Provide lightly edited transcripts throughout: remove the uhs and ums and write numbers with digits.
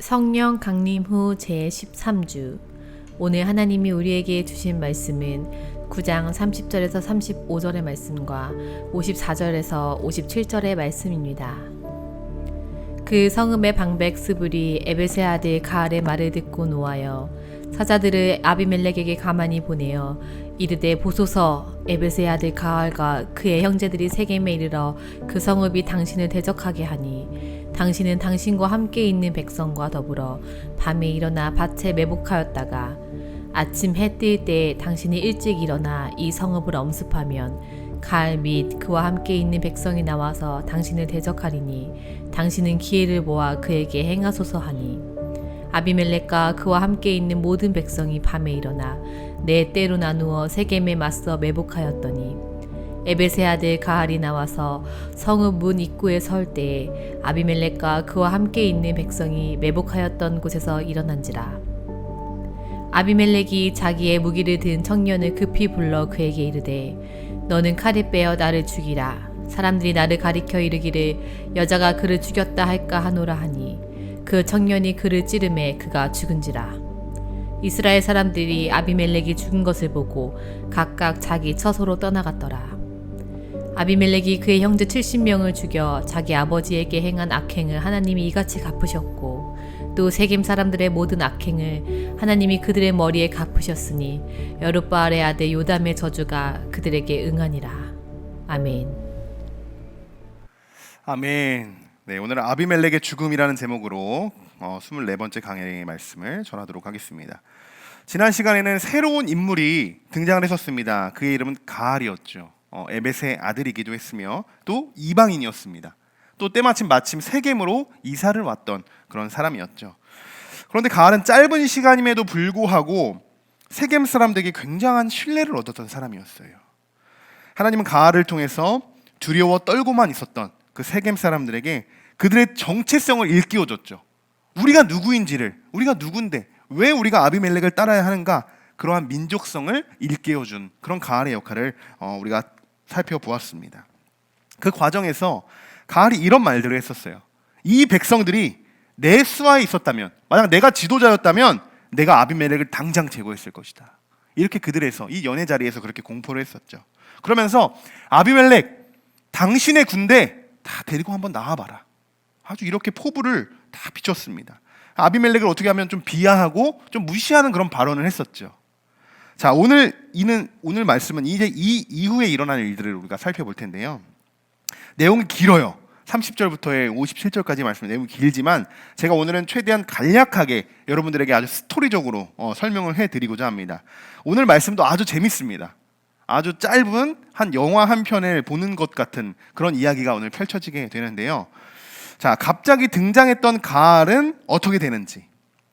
성령 강림 후 제13주. 오늘 하나님이 우리에게 주신 말씀은 9장 30절에서 35절의 말씀과 54절에서 57절의 말씀입니다. 그 성읍의 방백 스불이 에벳의 아들 가알의 말을 듣고 노하여 사자들을 아비멜렉에게 가만히 보내어 이르되 보소서, 에벳의 아들 가알과 그의 형제들이 세겜에 이르러 그 성읍이 당신을 대적하게 하니 당신은 당신과 함께 있는 백성과 더불어 밤에 일어나 밭에 매복하였다가 아침 해 뜰 때 당신이 일찍 일어나 이 성읍을 엄습하면 가알 및 그와 함께 있는 백성이 나와서 당신을 대적하리니 당신은 기회를 모아 그에게 행하소서 하니 아비멜렉과 그와 함께 있는 모든 백성이 밤에 일어나 네 때로 나누어 세겜에 맞서 매복하였더니 에벳의 아들 가알이 나와서 성읍 문 입구에 설 때에 아비멜렉과 그와 함께 있는 백성이 매복하였던 곳에서 일어난지라. 아비멜렉이 자기의 무기를 든 청년을 급히 불러 그에게 이르되 너는 칼을 빼어 나를 죽이라. 사람들이 나를 가리켜 이르기를 여자가 그를 죽였다 할까 하노라 하니 그 청년이 그를 찌르매 그가 죽은지라. 이스라엘 사람들이 아비멜렉이 죽은 것을 보고 각각 자기 처소로 떠나갔더라. 아비멜렉이 그의 형제 70명을 죽여 자기 아버지에게 행한 악행을 하나님이 이같이 갚으셨고 또 세겜 사람들의 모든 악행을 하나님이 그들의 머리에 갚으셨으니 여룻바알의 아들 요담의 저주가 그들에게 응하니라. 아멘. 아멘. 네, 오늘은 아비멜렉의 죽음이라는 제목으로 24번째 강해의 말씀을 전하도록 하겠습니다. 지난 시간에는 새로운 인물이 등장을 했었습니다. 그의 이름은 가알이었죠. 에벳의 아들이기도 했으며 또 이방인이었습니다. 또 때마침 세겜으로 이사를 왔던 그런 사람이었죠. 그런데 가알은 짧은 시간임에도 불구하고 세겜 사람들에게 굉장한 신뢰를 얻었던 사람이었어요. 하나님은 가알을 통해서 두려워 떨고만 있었던 그 세겜 사람들에게 그들의 정체성을 일깨워줬죠. 우리가 누구인지를, 우리가 누군데 왜 우리가 아비멜렉을 따라야 하는가, 그러한 민족성을 일깨워준 그런 가알의 역할을 우리가 살펴보았습니다. 그 과정에서 가알이 이런 말들을 했었어요. 이 백성들이 내 수하에 있었다면, 만약 내가 지도자였다면 내가 아비멜렉을 당장 제거했을 것이다. 이렇게 그들에서 이 연회 자리에서 그렇게 공포를 했었죠. 그러면서 아비멜렉, 당신의 군대 다 데리고 한번 나와봐라. 아주 이렇게 포부를 다 비췄습니다. 아비멜렉을 어떻게 하면 좀 비하하고 좀 무시하는 그런 발언을 했었죠. 자, 오늘 말씀은 이제 이 이후에 일어난 일들을 우리가 살펴볼 텐데요. 내용이 길어요. 30절부터의 57절까지 말씀, 내용이 길지만 제가 오늘은 최대한 간략하게 여러분들에게 아주 스토리적으로 설명을 해드리고자 합니다. 오늘 말씀도 아주 재밌습니다. 아주 짧은 한 영화 한 편을 보는 것 같은 그런 이야기가 오늘 펼쳐지게 되는데요. 자, 갑자기 등장했던 가알은 어떻게 되는지,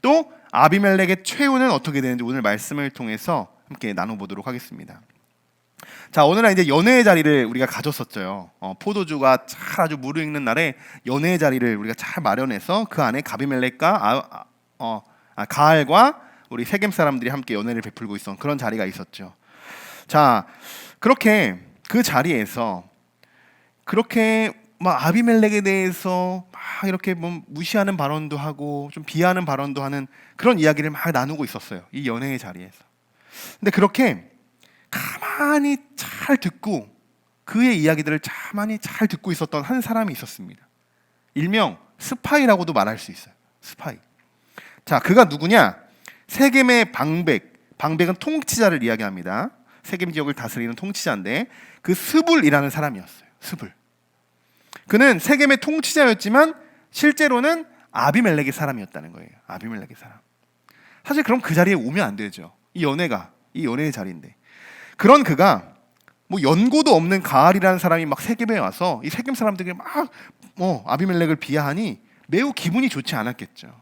또 아비멜렉의 최후는 어떻게 되는지 오늘 말씀을 통해서 함께 나눠보도록 하겠습니다. 자, 오늘은 이제 연회의 자리를 우리가 가졌었죠. 포도주가 잘 아주 무르익는 날에 연회의 자리를 우리가 잘 마련해서 그 안에 아비멜렉과 가알과 우리 세겜 사람들이 함께 연회를 베풀고 있었던 그런 자리가 있었죠. 자, 그렇게 그 자리에서 그렇게 막 아비멜렉에 대해서 막 이렇게 뭐 무시하는 발언도 하고 좀 비하하는 발언도 하는 그런 이야기를 막 나누고 있었어요. 이 연회의 자리에서. 근데 그렇게 가만히 잘 듣고 그의 이야기들을 가만히 잘 듣고 있었던 한 사람이 있었습니다. 일명 스파이라고도 말할 수 있어요. 스파이. 자, 그가 누구냐? 세겜의 방백은 통치자를 이야기합니다. 세겜 지역을 다스리는 통치자인데 그 스불이라는 사람이었어요. 스불. 그는 세겜의 통치자였지만 실제로는 아비멜렉의 사람이었다는 거예요. 아비멜렉의 사람. 사실 그럼 그 자리에 오면 안 되죠. 이 연회의 자리인데. 그런 그가 뭐 연고도 없는 가알이라는 사람이 막 세겜에 와서 이 세겜 사람들이 막 아비멜렉을 비하하니 매우 기분이 좋지 않았겠죠.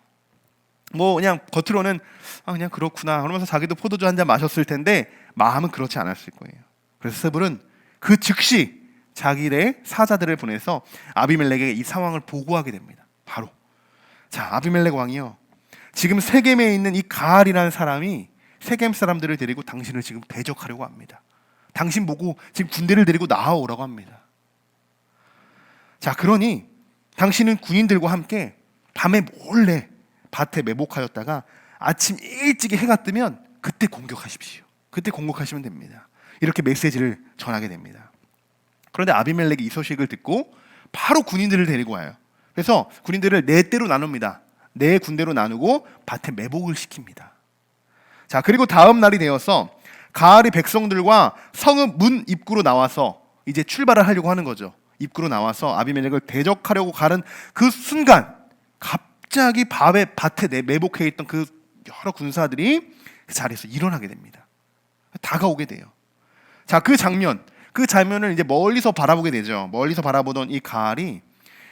뭐 그냥 겉으로는 그냥 그렇구나 그러면서 자기도 포도주 한 잔 마셨을 텐데 마음은 그렇지 않았을 거예요. 그래서 스불은 그 즉시 자기의 사자들을 보내서 아비멜렉에게 이 상황을 보고하게 됩니다. 바로. 자, 아비멜렉 왕이요, 지금 세겜에 있는 이 가알이라는 사람이 세겜 사람들을 데리고 당신을 지금 대적하려고 합니다. 당신 보고 지금 군대를 데리고 나와오라고 합니다. 자, 그러니 당신은 군인들과 함께 밤에 몰래 밭에 매복하였다가 아침 일찍이 해가 뜨면 그때 공격하십시오. 그때 공격하시면 됩니다. 이렇게 메시지를 전하게 됩니다. 그런데 아비멜렉이 이 소식을 듣고 바로 군인들을 데리고 와요. 그래서 군인들을 네 대로 나눕니다. 네 군대로 나누고 밭에 매복을 시킵니다. 자, 그리고 다음 날이 되어서 가알이 백성들과 성읍 문 입구로 나와서 이제 출발을 하려고 하는 거죠. 입구로 나와서 아비멜렉을 대적하려고 가는 그 순간 갑자기 밭에 매복해 있던 그 여러 군사들이 그 자리에서 일어나게 됩니다. 다가오게 돼요. 자, 그 장면을 이제 멀리서 바라보게 되죠. 멀리서 바라보던 이 가알이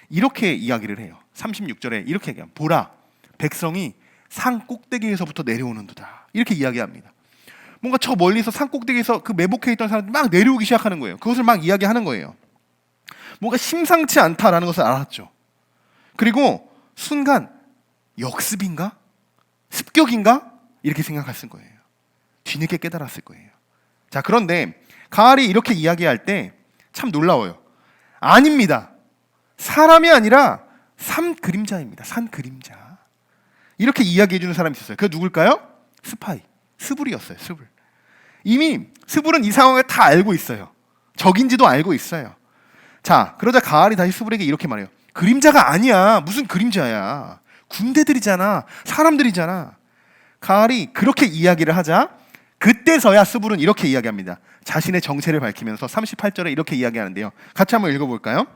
이렇게 이야기를 해요. 36절에 이렇게 얘기합니다. 보라, 백성이 산 꼭대기에서부터 내려오는도다. 이렇게 이야기합니다. 뭔가 저 멀리서 산 꼭대기에서 그 매복해 있던 사람들이 막 내려오기 시작하는 거예요. 그것을 막 이야기하는 거예요. 뭔가 심상치 않다라는 것을 알았죠. 그리고 순간 역습인가? 습격인가? 이렇게 생각했을 거예요. 뒤늦게 깨달았을 거예요. 자, 그런데 가알이 이렇게 이야기할 때 참 놀라워요. 아닙니다. 사람이 아니라 산 그림자입니다. 산 그림자. 이렇게 이야기해 주는 사람이 있었어요. 그게 누굴까요? 스파이, 스불이었어요. 스불. 이미 스불은 이 상황을 다 알고 있어요. 적인지도 알고 있어요. 자, 그러자 가알이 다시 스불에게 이렇게 말해요. 그림자가 아니야. 무슨 그림자야. 군대들이잖아. 사람들이잖아. 가알이 그렇게 이야기를 하자 그때서야 스불은 이렇게 이야기합니다. 자신의 정체를 밝히면서 38절에 이렇게 이야기하는데요. 같이 한번 읽어볼까요?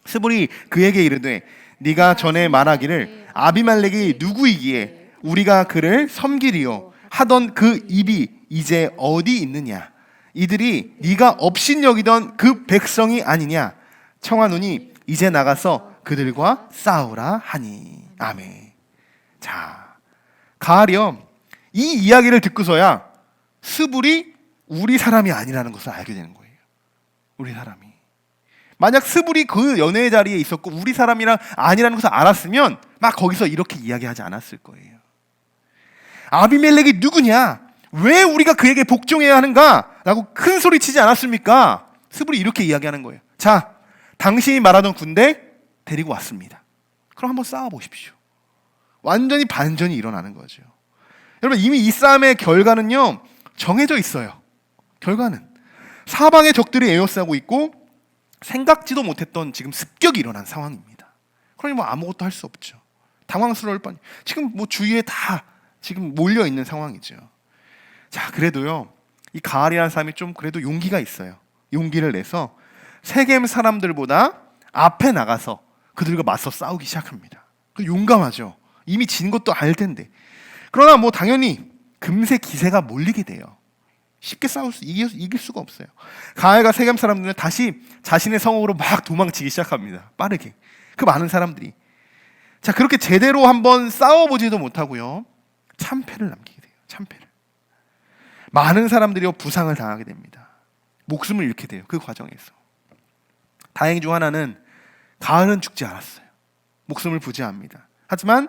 스불이 그에게 이르되 네가 전에 말하기를 아비멜렉이 누구이기에 우리가 그를 섬기리요 하던 그 입이 이제 어디 있느냐? 이들이 네가 업신여기던 그 백성이 아니냐? 청하노니 이제 나가서 그들과 싸우라 하니. 아멘. 자, 가알이요, 이 이야기를 듣고서야 스불이 우리 사람이 아니라는 것을 알게 되는 거예요. 우리 사람이. 만약 스불이 그 연회의 자리에 있었고 우리 사람이랑 아니라는 것을 알았으면 막 거기서 이렇게 이야기하지 않았을 거예요. 아비멜렉이 누구냐? 왜 우리가 그에게 복종해야 하는가? 라고 큰 소리 치지 않았습니까? 스불이 이렇게 이야기하는 거예요. 자, 당신이 말하던 군대 데리고 왔습니다. 그럼 한번 싸워보십시오. 완전히 반전이 일어나는 거죠. 여러분, 이미 이 싸움의 결과는요 정해져 있어요. 결과는 사방의 적들이 에워싸고 있고 생각지도 못했던 지금 습격이 일어난 상황입니다. 그러니 뭐 아무것도 할 수 없죠. 당황스러울 뻔. 지금 뭐 주위에 다 지금 몰려 있는 상황이죠. 자, 그래도요 이 가알이라는 사람이 좀 그래도 용기가 있어요. 용기를 내서 세겜 사람들보다 앞에 나가서 그들과 맞서 싸우기 시작합니다. 용감하죠. 이미 진 것도 알 텐데. 그러나 뭐 당연히 금세 기세가 몰리게 돼요. 쉽게 이길 수가 없어요. 가알과 세겜 사람들은 다시 자신의 성읍으로 막 도망치기 시작합니다. 빠르게. 그 많은 사람들이. 자, 그렇게 제대로 한번 싸워보지도 못하고요 참패를 남기게 돼요. 참패를. 많은 사람들이 부상을 당하게 됩니다. 목숨을 잃게 돼요. 그 과정에서. 다행 중 하나는 가알은 죽지 않았어요. 목숨을 부지합니다. 하지만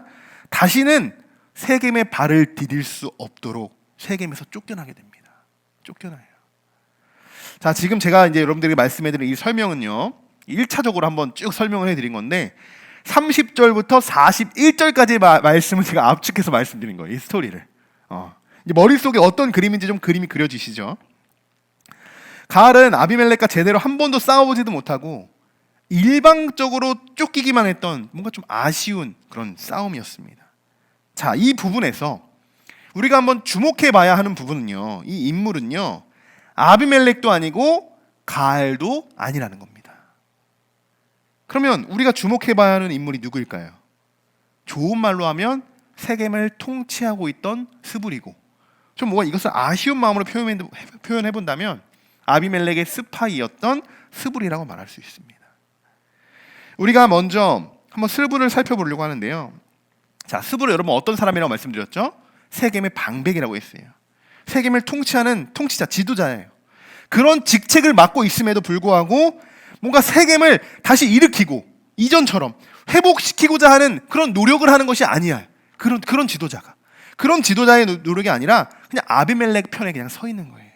다시는 세겜의 발을 디딜 수 없도록 세겜에서 쫓겨나게 됩니다. 쫓겨나요. 자, 지금 제가 이제 여러분들에게 말씀해드린 이 설명은요 1차적으로 한번 쭉 설명을 해드린 건데 30절부터 41절까지의 말씀을 제가 압축해서 말씀드린 거예요. 이 스토리를. 이제 머릿속에 어떤 그림인지 좀 그림이 그려지시죠? 가알은 아비멜렉과 제대로 한 번도 싸워보지도 못하고 일방적으로 쫓기기만 했던 뭔가 좀 아쉬운 그런 싸움이었습니다. 자, 이 부분에서 우리가 한번 주목해 봐야 하는 부분은요 이 인물은요 아비멜렉도 아니고 가알도 아니라는 겁니다. 그러면 우리가 주목해 봐야 하는 인물이 누구일까요? 좋은 말로 하면 세겜을 통치하고 있던 스불이고, 좀 뭔가 이것을 아쉬운 마음으로 표현해 본다면 아비멜렉의 스파이였던 스불이라고 말할 수 있습니다. 우리가 먼저 한번 스불을 살펴보려고 하는데요. 자, 스불은 여러분 어떤 사람이라고 말씀드렸죠? 세겜의 방백이라고 했어요. 세겜을 통치하는 통치자, 지도자예요. 그런 직책을 맡고 있음에도 불구하고 뭔가 세겜을 다시 일으키고 이전처럼 회복시키고자 하는 그런 노력을 하는 것이 아니야. 그런 지도자가. 그런 지도자의 노력이 아니라 그냥 아비멜렉 편에 그냥 서 있는 거예요.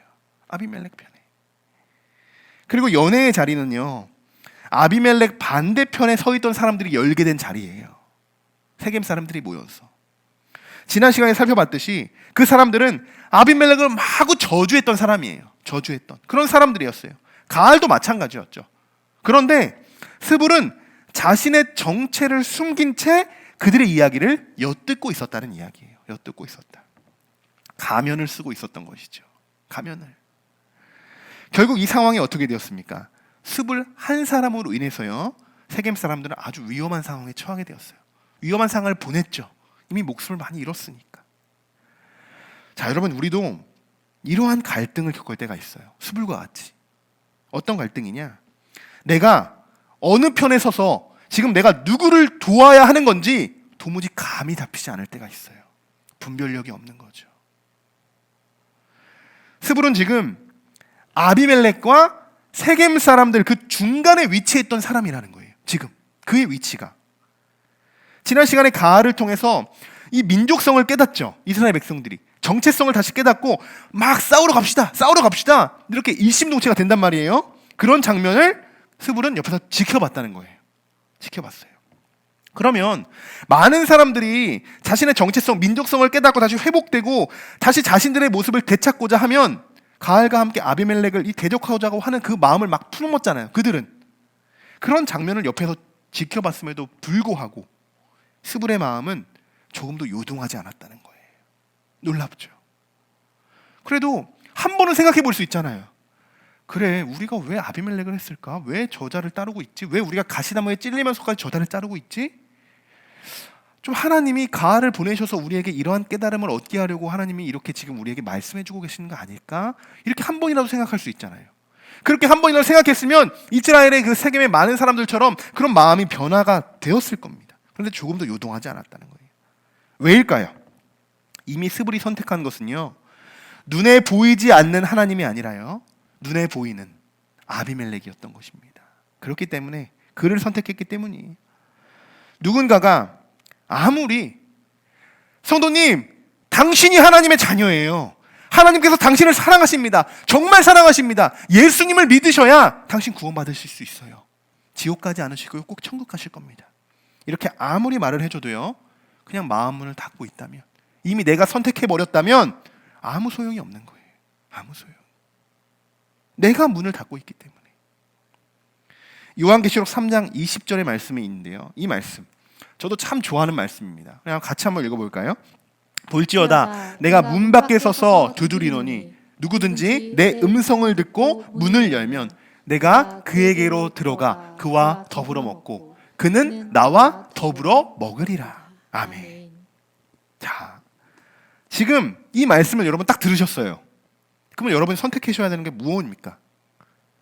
아비멜렉 편에. 그리고 연회의 자리는요, 아비멜렉 반대편에 서 있던 사람들이 열게 된 자리예요. 세겜 사람들이 모여서. 지난 시간에 살펴봤듯이 그 사람들은 아비멜렉을 마구 저주했던 사람이에요. 저주했던 그런 사람들이었어요. 가알도 마찬가지였죠. 그런데 스불은 자신의 정체를 숨긴 채 그들의 이야기를 엿듣고 있었다는 이야기예요. 엿듣고 있었다. 가면을 쓰고 있었던 것이죠. 가면을. 결국 이 상황이 어떻게 되었습니까? 스불 한 사람으로 인해서요, 세겜 사람들은 아주 위험한 상황에 처하게 되었어요. 위험한 상황을 보냈죠. 이미 목숨을 많이 잃었으니까. 자, 여러분, 우리도 이러한 갈등을 겪을 때가 있어요. 스불과 같이. 어떤 갈등이냐? 내가 어느 편에 서서 지금 내가 누구를 도와야 하는 건지 도무지 감이 잡히지 않을 때가 있어요. 분별력이 없는 거죠. 스불은 지금 아비멜렉과 세겜 사람들 그 중간에 위치했던 사람이라는 거예요. 지금 그의 위치가. 지난 시간에 가알을 통해서 이 민족성을 깨닫죠. 이스라엘 백성들이 정체성을 다시 깨닫고 막 싸우러 갑시다, 싸우러 갑시다, 이렇게 일심동체가 된단 말이에요. 그런 장면을 스불은 옆에서 지켜봤다는 거예요. 지켜봤어요. 그러면 많은 사람들이 자신의 정체성, 민족성을 깨닫고 다시 회복되고 다시 자신들의 모습을 되찾고자 하면 가알과 함께 아비멜렉을 이 대적하자고 하는 그 마음을 막 품었잖아요. 그들은 그런 장면을 옆에서 지켜봤음에도 불구하고 스불의 마음은 조금도 요동하지 않았다는 거예요. 놀랍죠. 그래도 한 번은 생각해 볼 수 있잖아요. 그래, 우리가 왜 아비멜렉을 했을까? 왜 저자를 따르고 있지? 왜 우리가 가시나무에 찔리면서까지 저자를 따르고 있지? 좀 하나님이 가알을 보내셔서 우리에게 이러한 깨달음을 얻게 하려고 하나님이 이렇게 지금 우리에게 말씀해주고 계시는 거 아닐까? 이렇게 한 번이라도 생각할 수 있잖아요. 그렇게 한 번이라도 생각했으면 이스라엘의 그 세겜의 많은 사람들처럼 그런 마음이 변화가 되었을 겁니다. 그런데 조금도 요동하지 않았다는 거예요. 왜일까요? 이미 스불이 선택한 것은요, 눈에 보이지 않는 하나님이 아니라요, 눈에 보이는 아비멜렉이었던 것입니다. 그렇기 때문에 그를 선택했기 때문이에요. 누군가가 아무리 성도님, 당신이 하나님의 자녀예요. 하나님께서 당신을 사랑하십니다. 정말 사랑하십니다. 예수님을 믿으셔야 당신 구원받으실 수 있어요. 지옥 가지 않으시고요, 꼭 천국 가실 겁니다. 이렇게 아무리 말을 해줘도요, 그냥 마음 문을 닫고 있다면, 이미 내가 선택해버렸다면 아무 소용이 없는 거예요. 아무 소용. 내가 문을 닫고 있기 때문에. 요한계시록 3장 20절의 말씀이 있는데요, 이 말씀 저도 참 좋아하는 말씀입니다. 그냥 같이 한번 읽어볼까요? 볼지어다 내가 문 밖에 서서 두드리노니 누구든지 내 음성을 듣고 문을 열면 내가 그에게로 들어가 그와 더불어 먹고 그는 나와 더불어 먹으리라. 아멘. 자, 지금 이 말씀을 여러분 딱 들으셨어요. 그러면 여러분이 선택하셔야 되는 게 무엇입니까?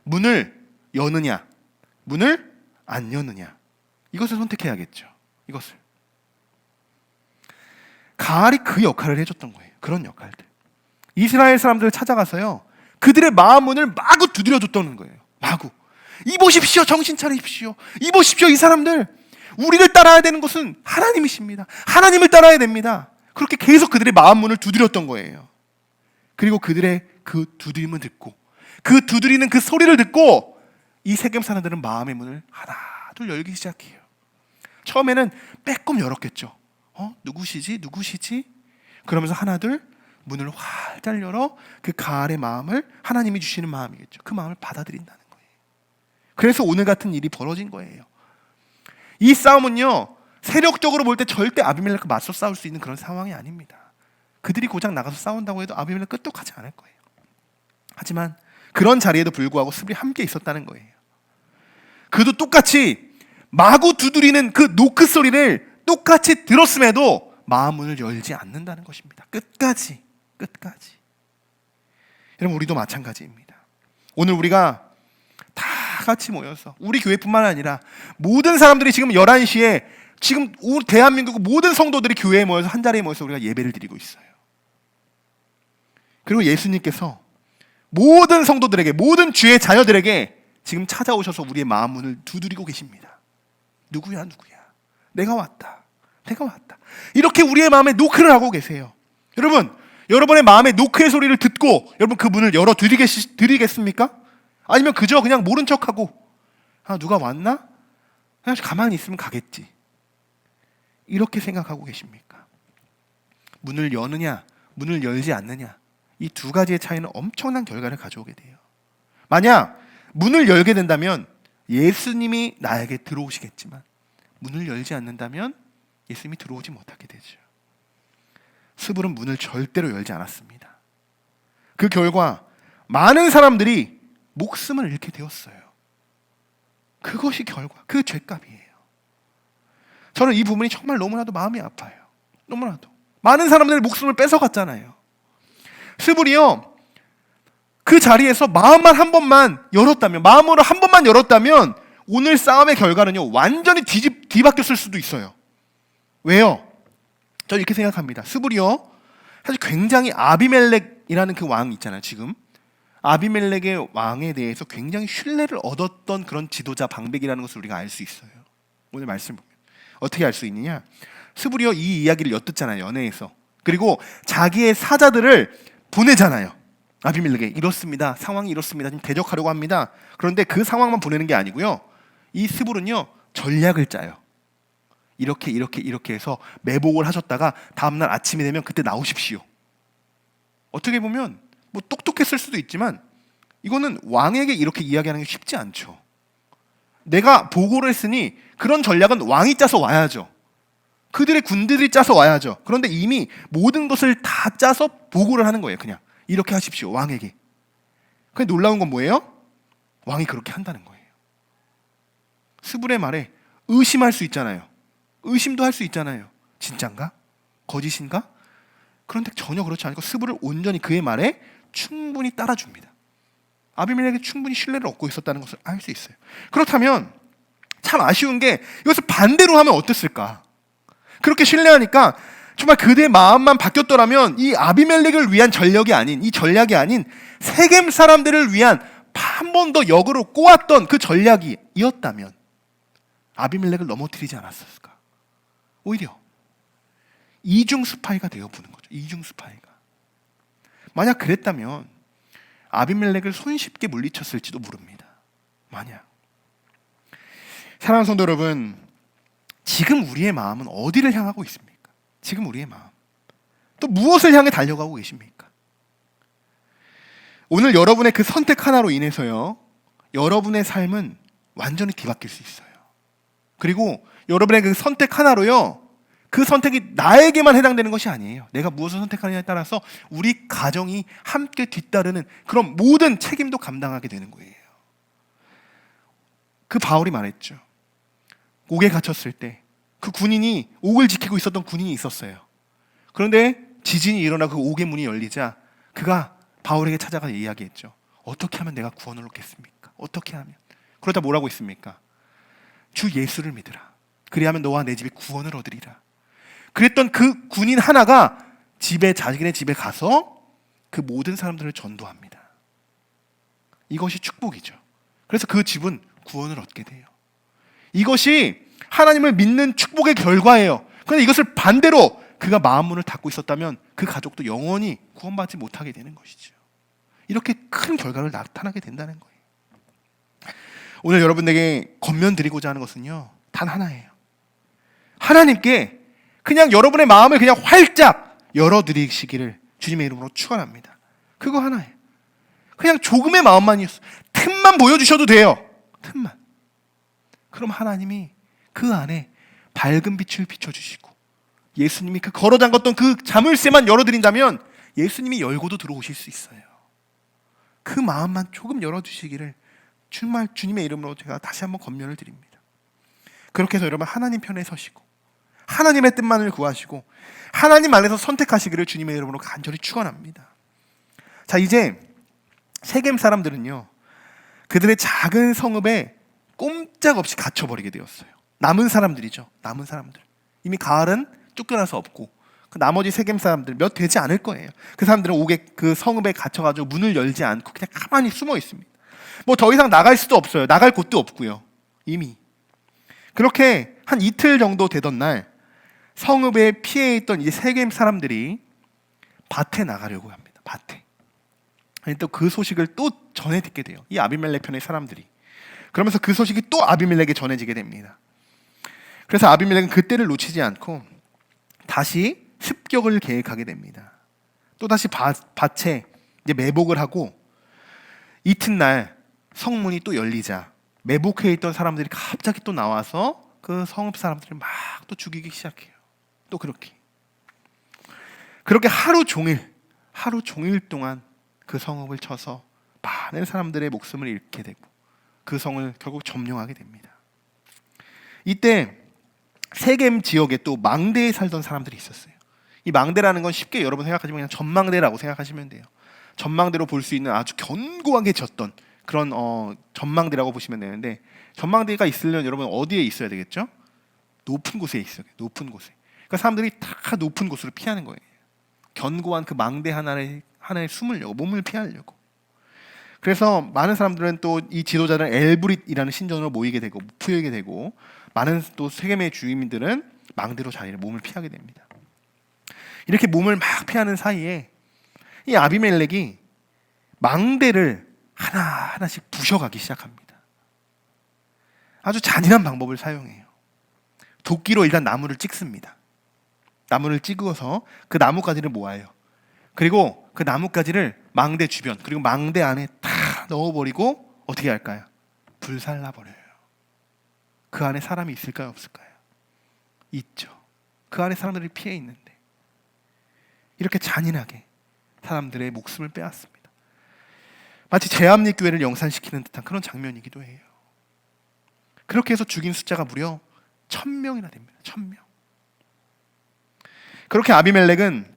문을 여느냐, 문을 안 여느냐, 이것을 선택해야겠죠. 이것을. 가알이 그 역할을 해줬던 거예요. 그런 역할들. 이스라엘 사람들을 찾아가서요, 그들의 마음 문을 마구 두드려줬다는 거예요. 마구. 이보십시오, 정신 차리십시오. 이보십시오, 이 사람들. 우리를 따라야 되는 것은 하나님이십니다. 하나님을 따라야 됩니다. 그렇게 계속 그들의 마음 문을 두드렸던 거예요. 그리고 그들의 그 두드림을 듣고, 그 두드리는 그 소리를 듣고 이 세겜 사람들은 마음의 문을 하나 둘 열기 시작해요. 처음에는 빼꼼 열었겠죠. 누구시지? 누구시지? 그러면서 하나 둘 문을 활짝 열어 그 가알의 마음을, 하나님이 주시는 마음이겠죠, 그 마음을 받아들인다는 거예요. 그래서 오늘 같은 일이 벌어진 거예요. 이 싸움은요, 세력적으로 볼 때 절대 아비멜렉과 맞서 싸울 수 있는 그런 상황이 아닙니다. 그들이 고작 나가서 싸운다고 해도 아비멜렉 끄떡하지 않을 거예요. 하지만 그런 자리에도 불구하고 스불이 함께 있었다는 거예요. 그도 똑같이 마구 두드리는 그 노크 소리를 똑같이 들었음에도 마음 문을 열지 않는다는 것입니다. 끝까지. 여러분, 우리도 마찬가지입니다. 오늘 우리가 다 같이 모여서, 우리 교회뿐만 아니라 모든 사람들이 지금 11시에 지금 대한민국 모든 성도들이 교회에 모여서 한 자리에 모여서 우리가 예배를 드리고 있어요. 그리고 예수님께서 모든 성도들에게, 모든 주의 자녀들에게 지금 찾아오셔서 우리의 마음 문을 두드리고 계십니다. 누구야? 내가 왔다. 이렇게 우리의 마음에 노크를 하고 계세요. 여러분, 여러분의 마음의 노크의 소리를 듣고 여러분 그 문을 열어 드리겠습니까? 아니면 그저 그냥 모른 척하고 누가 왔나? 그냥 가만히 있으면 가겠지, 이렇게 생각하고 계십니까? 문을 여느냐, 문을 열지 않느냐, 이 두 가지의 차이는 엄청난 결과를 가져오게 돼요. 만약 문을 열게 된다면 예수님이 나에게 들어오시겠지만 문을 열지 않는다면 예수님이 들어오지 못하게 되죠. 스불은 문을 절대로 열지 않았습니다. 그 결과 많은 사람들이 목숨을 잃게 되었어요. 그것이 결과, 그 죄값이에요. 저는 이 부분이 정말 너무나도 마음이 아파요. 너무나도 많은 사람들의 목숨을 뺏어갔잖아요. 스불이요, 그 자리에서 마음만 한 번만 열었다면, 마음으로 한 번만 열었다면 오늘 싸움의 결과는요 완전히 뒤바뀌었을 수도 있어요. 왜요? 저 이렇게 생각합니다. 스불이요 사실 굉장히 아비멜렉이라는 그 왕 있잖아요. 지금 아비멜렉의 왕에 대해서 굉장히 신뢰를 얻었던 그런 지도자 방백이라는 것을 우리가 알 수 있어요. 오늘 말씀 보면 어떻게 알 수 있느냐? 스불이요 이 이야기를 엿듣잖아요. 연회에서. 그리고 자기의 사자들을 보내잖아요. 아비멜렉에 이렇습니다. 상황이 이렇습니다. 지금 대적하려고 합니다. 그런데 그 상황만 보내는 게 아니고요. 이 스불은요 전략을 짜요. 이렇게 해서 매복을 하셨다가 다음날 아침이 되면 그때 나오십시오. 어떻게 보면 뭐 똑똑했을 수도 있지만 이거는 왕에게 이렇게 이야기하는 게 쉽지 않죠. 내가 보고를 했으니 그런 전략은 왕이 짜서 와야죠. 그들의 군대들이 짜서 와야죠. 그런데 이미 모든 것을 다 짜서 보고를 하는 거예요. 그냥 이렇게 하십시오. 왕에게. 근데 놀라운 건 뭐예요? 왕이 그렇게 한다는 거예요. 스불의 말에 의심할 수 있잖아요. 의심도 할 수 있잖아요. 진짠가? 거짓인가? 그런데 전혀 그렇지 않고 스불을 온전히 그의 말에 충분히 따라줍니다. 아비멜렉이 충분히 신뢰를 얻고 있었다는 것을 알 수 있어요. 그렇다면 참 아쉬운 게 이것을 반대로 하면 어땠을까? 그렇게 신뢰하니까 정말 그대의 마음만 바뀌었더라면 이 아비멜렉을 위한 전략이 아닌, 이 전략이 아닌 세겜 사람들을 위한 한 번 더 역으로 꼬았던 그 전략이었다면 아비멜렉을 넘어뜨리지 않았을까? 오히려 이중 스파이가 되어보는 거죠. 이중 스파이가. 만약 그랬다면 아비멜렉을 손쉽게 물리쳤을지도 모릅니다. 만약. 사랑하는 성도 여러분, 지금 우리의 마음은 어디를 향하고 있습니까? 지금 우리의 마음 또 무엇을 향해 달려가고 계십니까? 오늘 여러분의 그 선택 하나로 인해서요 여러분의 삶은 완전히 뒤바뀔 수 있어요. 그리고 여러분의 그 선택 하나로요 그 선택이 나에게만 해당되는 것이 아니에요. 내가 무엇을 선택하느냐에 따라서 우리 가정이 함께 뒤따르는 그런 모든 책임도 감당하게 되는 거예요. 그 바울이 말했죠. 옥에 갇혔을 때 그 군인이, 옥을 지키고 있었던 군인이 있었어요. 그런데 지진이 일어나 그 옥의 문이 열리자 그가 바울에게 찾아가 이야기했죠. 어떻게 하면 내가 구원을 얻겠습니까? 어떻게 하면? 그러다 뭐라고 했습니까? 주 예수를 믿으라. 그리하면 너와 내 집이 구원을 얻으리라. 그랬던 그 군인 하나가 자기네 집에 가서 그 모든 사람들을 전도합니다. 이것이 축복이죠. 그래서 그 집은 구원을 얻게 돼요. 이것이 하나님을 믿는 축복의 결과예요. 그런데 이것을 반대로 그가 마음 문을 닫고 있었다면 그 가족도 영원히 구원받지 못하게 되는 것이죠. 이렇게 큰 결과를 나타나게 된다는 거예요. 오늘 여러분에게 권면드리고자 하는 것은요 단 하나예요. 하나님께 그냥 여러분의 마음을 그냥 활짝 열어드리시기를 주님의 이름으로 축원합니다. 그거 하나예요. 그냥 조금의 마음만이었어요. 틈만 보여주셔도 돼요. 틈만. 그럼 하나님이 그 안에 밝은 빛을 비춰주시고 예수님이 그 걸어 잠갔던 그 자물쇠만 열어드린다면 예수님이 열고도 들어오실 수 있어요. 그 마음만 조금 열어주시기를 정말 주님의 이름으로 제가 다시 한번 권면을 드립니다. 그렇게 해서 여러분 하나님 편에 서시고 하나님의 뜻만을 구하시고 하나님 안에서 선택하시기를 주님의 이름으로 간절히 축원합니다. 자, 이제 세겜 사람들은요 그들의 작은 성읍에 꼼짝없이 갇혀버리게 되었어요. 남은 사람들이죠. 남은 사람들. 이미 가을은 쫓겨나서 없고 그 나머지 세겜 사람들 몇 되지 않을 거예요. 그 사람들은 옥에 그 성읍에 갇혀가지고 문을 열지 않고 그냥 가만히 숨어 있습니다. 뭐 더 이상 나갈 수도 없어요. 나갈 곳도 없고요. 이미. 그렇게 한 이틀 정도 되던 날 성읍에 피해 있던 이제 세겜 사람들이 밭에 나가려고 합니다. 밭에. 또 그 소식을 또 전해 듣게 돼요. 이 아비멜렉 편의 사람들이. 그러면서 그 소식이 또 아비멜렉에 전해지게 됩니다. 그래서 아비멜렉은 그때를 놓치지 않고 다시 습격을 계획하게 됩니다. 또다시 밭에 이제 매복을 하고 이튿날 성문이 또 열리자 매복해 있던 사람들이 갑자기 또 나와서 그 성읍 사람들을 막 또 죽이기 시작해요. 또 그렇게 하루 종일 동안 그 성읍을 쳐서 많은 사람들의 목숨을 잃게 되고 그 성을 결국 점령하게 됩니다. 이때 세겜 지역에 또 망대에 살던 사람들이 있었어요. 이 망대라는 건 쉽게 여러분 생각하시면 그냥 전망대라고 생각하시면 돼요. 전망대로 볼 수 있는 아주 견고하게 졌던 그런 전망대라고 보시면 되는데, 전망대가 있으려면 여러분 어디에 있어야 되겠죠? 높은 곳에 있어요. 높은 곳에. 그러니까 사람들이 다 높은 곳으로 피하는 거예요. 견고한 그 망대 하나에 숨으려고, 몸을 피하려고. 그래서 많은 사람들은 또 이 지도자는 엘브릿이라는 신전으로 모이게 되고 많은 또 세겜의 주민들은 망대로 몸을 피하게 됩니다. 이렇게 몸을 막 피하는 사이에 이 아비멜렉이 망대를 하나하나씩 부셔가기 시작합니다. 아주 잔인한 방법을 사용해요. 도끼로 일단 나무를 찍습니다. 나무를 찍어서 그 나뭇가지를 모아요. 그리고 그 나뭇가지를 망대 주변, 그리고 망대 안에 다 넣어버리고 어떻게 할까요? 불살라버려요. 그 안에 사람이 있을까요? 없을까요? 있죠. 그 안에 사람들이 피해 있는데 이렇게 잔인하게 사람들의 목숨을 빼앗습니다. 마치 제암리교회를 영산시키는 듯한 그런 장면이기도 해요. 그렇게 해서 죽인 숫자가 무려 1000명이나 됩니다. 1000명. 그렇게 아비멜렉은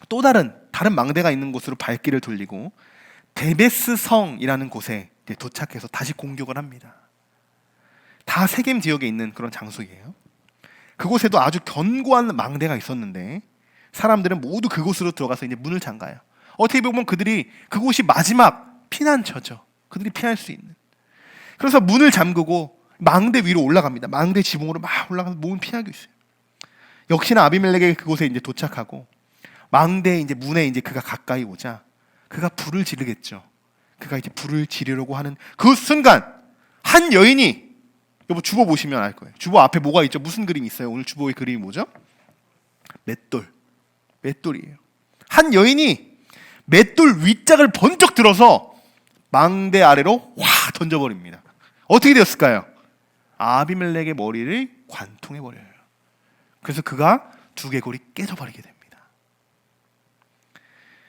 또 다른 망대가 있는 곳으로 발길을 돌리고 데베스 성이라는 곳에 도착해서 다시 공격을 합니다. 다 세겜 지역에 있는 그런 장소예요. 그곳에도 아주 견고한 망대가 있었는데 사람들은 모두 그곳으로 들어가서 이제 문을 잠가요. 어떻게 보면 그곳이 마지막 피난처죠. 그들이 피할 수 있는. 그래서 문을 잠그고 망대 위로 올라갑니다. 망대 지붕으로 막 올라가서 몸을 피하고 있어요. 역시나 아비멜렉이 그곳에 이제 도착하고 망대 이제 문에 이제 그가 가까이 오자 그가 불을 지르겠죠. 그가 이제 불을 지르려고 하는 그 순간 한 여인이, 여보 주보 보시면 알 거예요. 주보 앞에 뭐가 있죠? 무슨 그림이 있어요? 오늘 주보의 그림이 뭐죠? 맷돌이에요. 한 여인이 맷돌 윗짝을 번쩍 들어서 망대 아래로 확 던져버립니다. 어떻게 되었을까요? 아비멜렉의 머리를 관통해버려요. 그래서 그가 두개골이 깨져버리게 됩니다.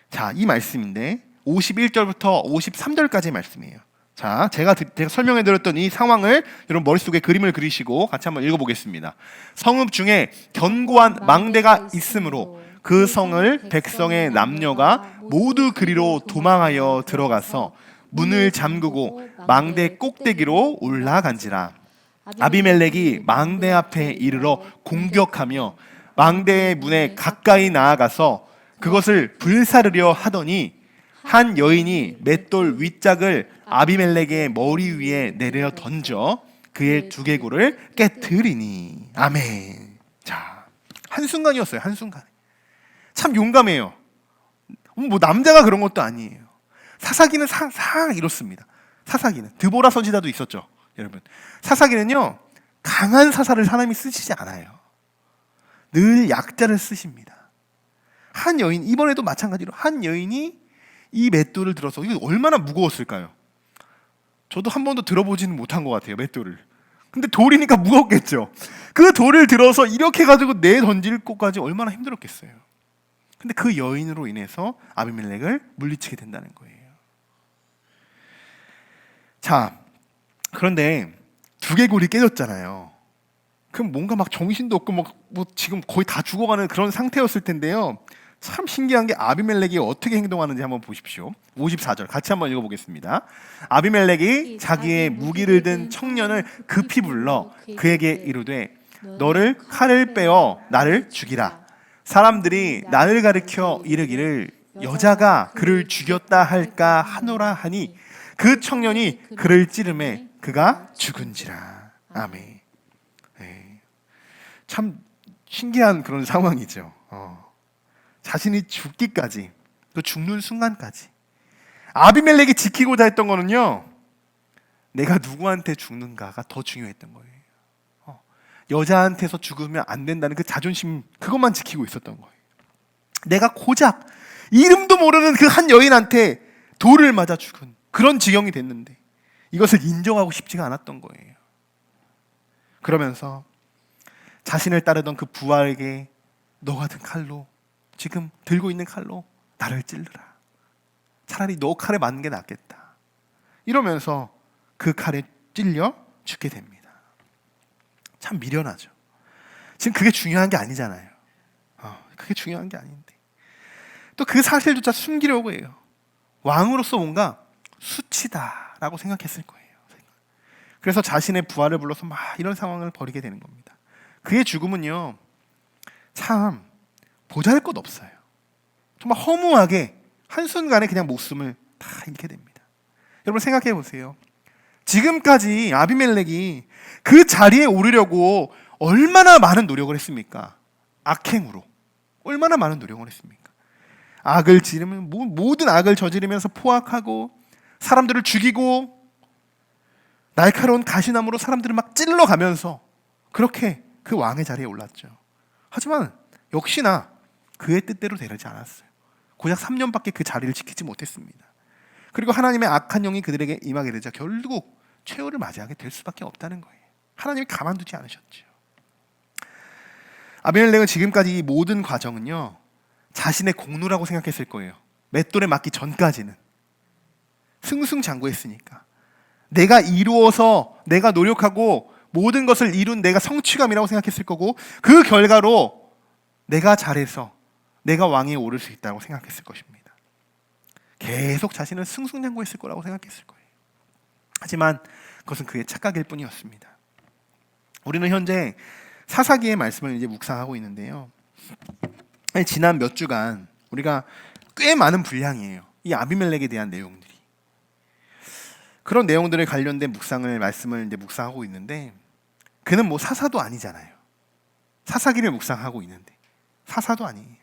자, 이 말씀인데 51절부터 53절까지의 말씀이에요. 자, 제가 설명해드렸던 이 상황을 여러분 머릿속에 그림을 그리시고 같이 한번 읽어보겠습니다. 성읍 중에 견고한 망대가 있으므로 그 성을 백성의 남녀가 모두 그리로 도망하여 들어가서 문을 잠그고 망대 꼭대기로 올라간지라. 아비멜렉이 망대 앞에 이르러 공격하며 망대의 문에 가까이 나아가서 그것을 불사르려 하더니 한 여인이 맷돌 윗짝을 아비멜렉의 머리 위에 내려 던져 그의 두개골을 깨뜨리니. 아멘. 자, 한순간이었어요. 한순간. 참 용감해요. 뭐 남자가 그런 것도 아니에요. 사사기는 이렇습니다. 사사기는 드보라 선지자도 있었죠, 여러분. 사사기는요 강한 사사를 사람이 쓰시지 않아요. 늘 약자를 쓰십니다. 한 여인, 이번에도 마찬가지로 한 여인이 이 맷돌을 들어서, 이게 얼마나 무거웠을까요? 저도 한 번도 들어보지는 못한 것 같아요, 맷돌을. 근데 돌이니까 무겁겠죠. 그 돌을 들어서 이렇게 가지고 던질 곳까지 얼마나 힘들었겠어요. 근데 그 여인으로 인해서 아비멜렉을 물리치게 된다는 거예요. 자, 그런데 두개골이 깨졌잖아요. 그럼 뭔가 막 정신도 없고 뭐 지금 거의 다 죽어가는 그런 상태였을 텐데요. 참 신기한 게 아비멜렉이 어떻게 행동하는지 한번 보십시오. 54절 같이 한번 읽어보겠습니다. 아비멜렉이 자기의 무기를 든 청년을 급히 불러 그에게 이르되 너를 칼을 빼어 나를 죽이라. 사람들이 나를 가리켜 이르기를 여자가 그를 죽였다 할까 하노라 하니 그 청년이 그를 찌르매 그가 죽은지라. 아멘. 네. 참 신기한 그런 상황이죠. 자신이 죽기까지, 또 죽는 순간까지 아비멜렉이 지키고자 했던 거는요, 내가 누구한테 죽는가가 더 중요했던 거예요. 여자한테서 죽으면 안 된다는 그 자존심, 그것만 지키고 있었던 거예요. 내가 고작 이름도 모르는 그 한 여인한테 돌을 맞아 죽은 그런 지경이 됐는데 이것을 인정하고 싶지가 않았던 거예요. 그러면서 자신을 따르던 그 부하에게 너 같은 칼로, 지금 들고 있는 칼로 나를 찔러라. 차라리 너 칼에 맞는 게 낫겠다. 이러면서 그 칼에 찔려 죽게 됩니다. 참 미련하죠. 지금 그게 중요한 게 아니잖아요. 그게 중요한 게 아닌데 또 그 사실조차 숨기려고 해요. 왕으로서 뭔가 수치다라고 생각했을 거예요. 그래서 자신의 부하를 불러서 막 이런 상황을 벌이게 되는 겁니다. 그의 죽음은요, 참 보잘것없어요. 정말 허무하게 한순간에 그냥 목숨을 다 잃게 됩니다. 여러분 생각해 보세요. 지금까지 아비멜렉이 그 자리에 오르려고 얼마나 많은 노력을 했습니까? 악행으로 얼마나 많은 노력을 했습니까? 악을 지르면 모든 악을 저지르면서 포악하고 사람들을 죽이고 날카로운 가시나무로 사람들을 막 찔러가면서 그렇게 그 왕의 자리에 올랐죠. 하지만 역시나 그의 뜻대로 되지 않았어요. 고작 3년밖에 그 자리를 지키지 못했습니다. 그리고 하나님의 악한 영이 그들에게 임하게 되자 결국 최후를 맞이하게 될 수밖에 없다는 거예요. 하나님이 가만두지 않으셨죠. 아비멜렉은 지금까지 이 모든 과정은요, 자신의 공로라고 생각했을 거예요. 맷돌에 맞기 전까지는 승승장구했으니까 내가 이루어서 내가 노력하고 모든 것을 이룬 내가 성취감이라고 생각했을 거고 그 결과로 내가 잘해서 내가 왕위에 오를 수 있다고 생각했을 것입니다. 계속 자신은 승승장구했을 거라고 생각했을 거예요. 하지만 그것은 그의 착각일 뿐이었습니다. 우리는 현재 사사기의 말씀을 이제 묵상하고 있는데요. 지난 몇 주간 우리가 꽤 많은 분량이에요. 이 아비멜렉에 대한 내용들이. 그런 내용들에 관련된 말씀을 이제 묵상하고 있는데 그는 뭐 사사도 아니잖아요. 사사기를 묵상하고 있는데 사사도 아니에요.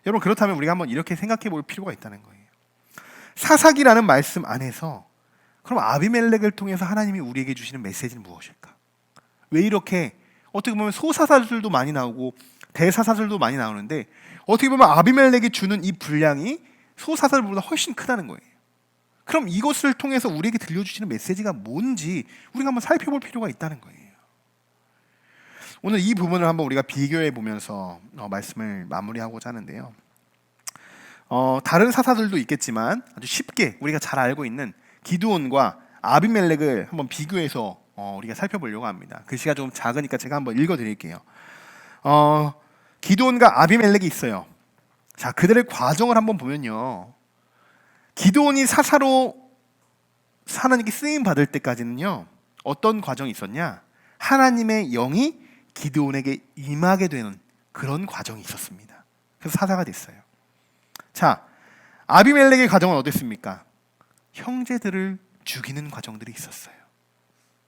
여러분 그렇다면 우리가 한번 이렇게 생각해 볼 필요가 있다는 거예요. 사사기라는 말씀 안에서 그럼 아비멜렉을 통해서 하나님이 우리에게 주시는 메시지는 무엇일까? 왜 이렇게 어떻게 보면 소사사들도 많이 나오고 대사사들도 많이 나오는데 어떻게 보면 아비멜렉이 주는 이 분량이 소사사들보다 훨씬 크다는 거예요. 그럼 이것을 통해서 우리에게 들려주시는 메시지가 뭔지 우리가 한번 살펴볼 필요가 있다는 거예요. 오늘 이 부분을 한번 우리가 비교해 보면서 말씀을 마무리하고자 하는데요. 다른 사사들도 있겠지만 아주 쉽게 우리가 잘 알고 있는 기드온과 아비멜렉을 한번 비교해서 우리가 살펴보려고 합니다. 글씨가 좀 작으니까 제가 한번 읽어드릴게요. 기드온과 아비멜렉이 있어요. 자, 그들의 과정을 한번 보면요. 기드온이 사사로 하나님께 쓰임 받을 때까지는요. 어떤 과정이 있었냐? 하나님의 영이 기드온에게 임하게 되는 그런 과정이 있었습니다. 그래서 사사가 됐어요. 자, 아비멜렉의 과정은 어땠습니까? 형제들을 죽이는 과정들이 있었어요.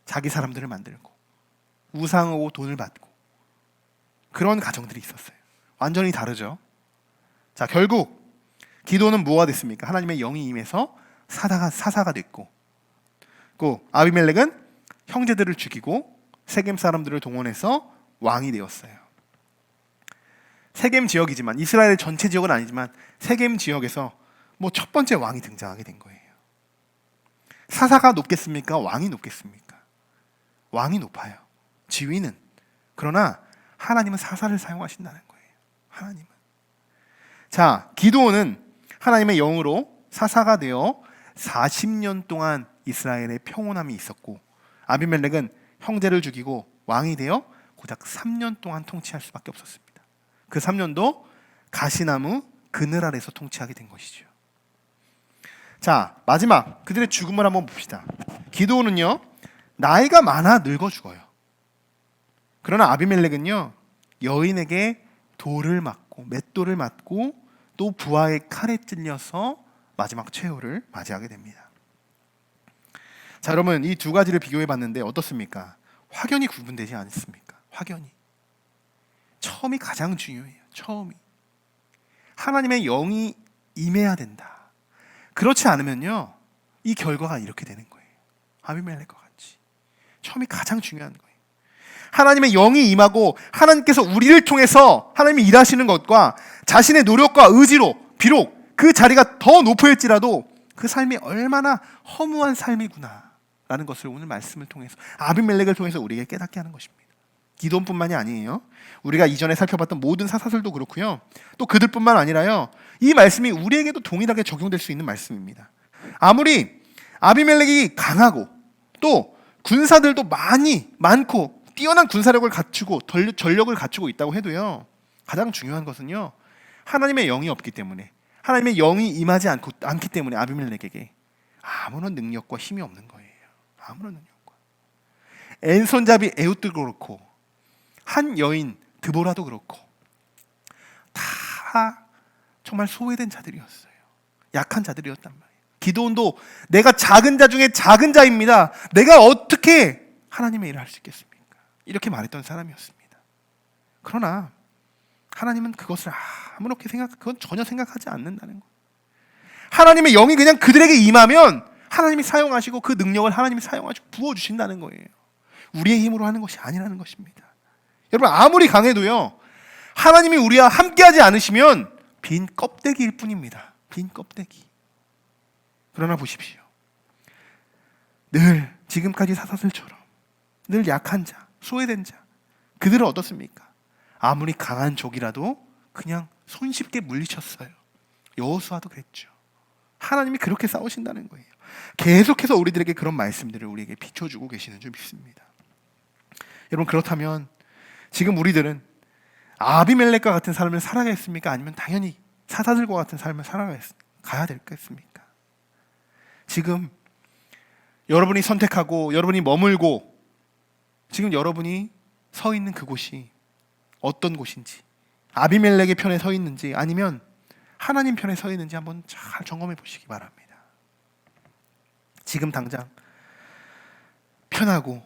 자기 사람들을 만들고 우상하고 돈을 받고 그런 과정들이 있었어요. 완전히 다르죠. 자, 결국 기드온은 뭐가 됐습니까? 하나님의 영이 임해서 사사가 됐고, 그 아비멜렉은 형제들을 죽이고 세겜 사람들을 동원해서 왕이 되었어요. 세겜 지역이지만 이스라엘 전체 지역은 아니지만 세겜 지역에서 뭐 첫 번째 왕이 등장하게 된 거예요. 사사가 높겠습니까? 왕이 높겠습니까? 왕이 높아요. 지위는. 그러나 하나님은 사사를 사용하신다는 거예요. 하나님은. 자, 기드온은 하나님의 영으로 사사가 되어 40년 동안 이스라엘의 평온함이 있었고, 아비멜렉은 형제를 죽이고 왕이 되어 고작 3년 동안 통치할 수밖에 없었습니다. 그 3년도 가시나무 그늘 아래서 통치하게 된 것이죠. 자, 마지막 그들의 죽음을 한번 봅시다. 기드온은요, 나이가 많아 늙어 죽어요. 그러나 아비멜렉은요, 여인에게 돌을 맞고 맷돌을 맞고 또 부하의 칼에 찔려서 마지막 최후를 맞이하게 됩니다. 자, 여러분 이 두 가지를 비교해 봤는데 어떻습니까? 확연히 구분되지 않습니까? 확연히. 처음이 가장 중요해요. 처음이. 하나님의 영이 임해야 된다. 그렇지 않으면요, 이 결과가 이렇게 되는 거예요. 아비멜렉과 같이. 처음이 가장 중요한 거예요. 하나님의 영이 임하고 하나님께서 우리를 통해서 하나님이 일하시는 것과 자신의 노력과 의지로 비록 그 자리가 더 높을지라도 그 삶이 얼마나 허무한 삶이구나 라는 것을 오늘 말씀을 통해서, 아비멜렉을 통해서 우리에게 깨닫게 하는 것입니다. 기드온뿐만이 아니에요. 우리가 이전에 살펴봤던 모든 사사들도 그렇고요, 또 그들뿐만 아니라요, 이 말씀이 우리에게도 동일하게 적용될 수 있는 말씀입니다. 아무리 아비멜렉이 강하고 또 군사들도 많고 뛰어난 군사력을 갖추고 전력을 갖추고 있다고 해도요, 가장 중요한 것은요, 하나님의 영이 없기 때문에, 하나님의 영이 임하지 않기 때문에 아비멜렉에게 아무런 능력과 힘이 없는 거예요. 아무런 능력과. 앤손잡이 에웃도 그렇고 한 여인 드보라도 그렇고 다 정말 소외된 자들이었어요. 약한 자들이었단 말이에요. 기드온도 내가 작은 자 중에 작은 자입니다. 내가 어떻게 하나님의 일을 할 수 있겠습니까? 이렇게 말했던 사람이었습니다. 그러나 하나님은 그것을 그건 전혀 생각하지 않는다는 거예요. 하나님의 영이 그냥 그들에게 임하면 하나님이 사용하시고 그 능력을 하나님이 사용하시고 부어주신다는 거예요. 우리의 힘으로 하는 것이 아니라는 것입니다. 여러분, 아무리 강해도요, 하나님이 우리와 함께하지 않으시면 빈 껍데기일 뿐입니다. 빈 껍데기. 그러나 보십시오. 늘 지금까지 사사들처럼 늘 약한 자, 소외된 자, 그들은 어떻습니까? 아무리 강한 족이라도 그냥 손쉽게 물리쳤어요. 여호수아도 그랬죠. 하나님이 그렇게 싸우신다는 거예요. 계속해서 우리들에게 그런 말씀들을 우리에게 비춰주고 계시는 줄 믿습니다. 여러분, 그렇다면 지금 우리들은 아비멜렉과 같은 삶을 살아가겠습니까? 아니면 당연히 사사들과 같은 삶을 살아가야 되겠습니까? 지금 여러분이 선택하고 여러분이 머물고 지금 여러분이 서 있는 그곳이 어떤 곳인지, 아비멜렉의 편에 서 있는지 아니면 하나님 편에 서 있는지 한번 잘 점검해 보시기 바랍니다. 지금 당장 편하고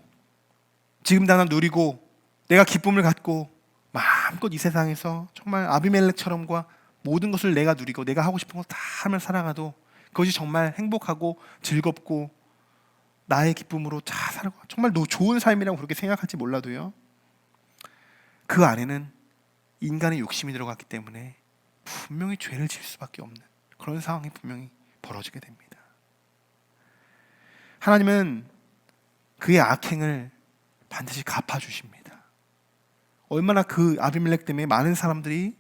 지금 당장 누리고 내가 기쁨을 갖고 마음껏 이 세상에서 정말 아비멜렉처럼과 모든 것을 내가 누리고 내가 하고 싶은 걸 다 하며 살아가도 그것이 정말 행복하고 즐겁고 나의 기쁨으로 잘 살고 정말 좋은 삶이라고 그렇게 생각할지 몰라도요, 그 안에는 인간의 욕심이 들어갔기 때문에 분명히 죄를 질 수밖에 없는 그런 상황이 분명히 벌어지게 됩니다. 하나님은 그의 악행을 반드시 갚아주십니다. 얼마나 그 아비멜렉 때문에 많은 사람들이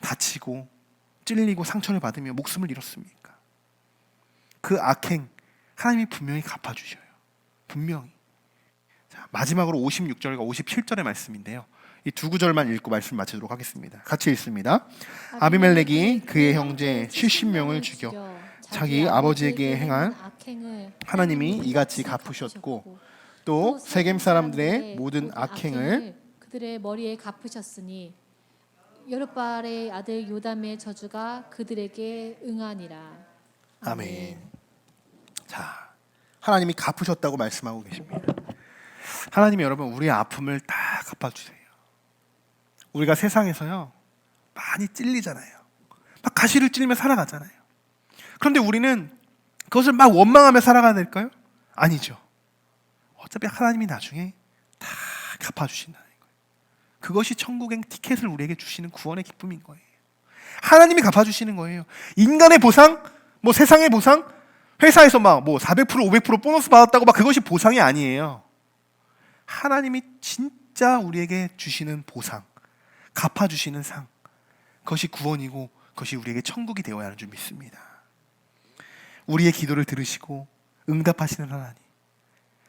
다치고 찔리고 상처를 받으며 목숨을 잃었습니까? 그 악행 하나님이 분명히 갚아주셔요. 분명히. 자, 마지막으로 56절과 57절의 말씀인데요, 이 두 구절만 읽고 말씀 마치도록 하겠습니다. 같이 읽습니다. 아비멜렉이 그의 형제 70명을 죽여 자기 아버지에게 행한 악행을 하나님이 이같이 갚으셨고 또 세겜 사람들의 모든 악행을 그들의 머리에 갚으셨으니 여룻발의 아들 요담의 저주가 그들에게 응하니라. 아멘. 자, 하나님이 갚으셨다고 말씀하고 계십니다. 하나님이 여러분 우리의 아픔을 다 갚아주세요. 우리가 세상에서요 많이 찔리잖아요. 막 가시를 찔리며 살아가잖아요. 그런데 우리는 그것을 막 원망하며 살아가야 될까요? 아니죠. 어차피 하나님이 나중에 다 갚아주신다는 거예요. 그것이 천국의 티켓을 우리에게 주시는 구원의 기쁨인 거예요. 하나님이 갚아주시는 거예요. 인간의 보상, 뭐 세상의 보상, 회사에서 막 뭐 400%, 500% 보너스 받았다고 막 그것이 보상이 아니에요. 하나님이 진짜 우리에게 주시는 보상, 갚아주시는 상, 그것이 구원이고 그것이 우리에게 천국이 되어야 하는 줄 믿습니다. 우리의 기도를 들으시고 응답하시는 하나님,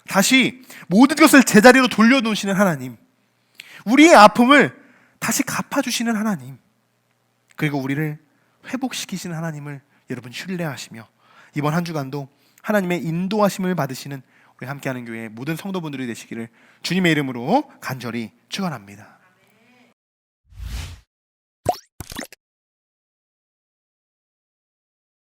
다시 모든 것을 제자리로 돌려놓으시는 하나님, 우리의 아픔을 다시 갚아주시는 하나님, 그리고 우리를 회복시키시는 하나님을 여러분 신뢰하시며 이번 한 주간도 하나님의 인도하심을 받으시는 우리 함께하는 교회 모든 성도분들이 되시기를 주님의 이름으로 간절히 축원합니다.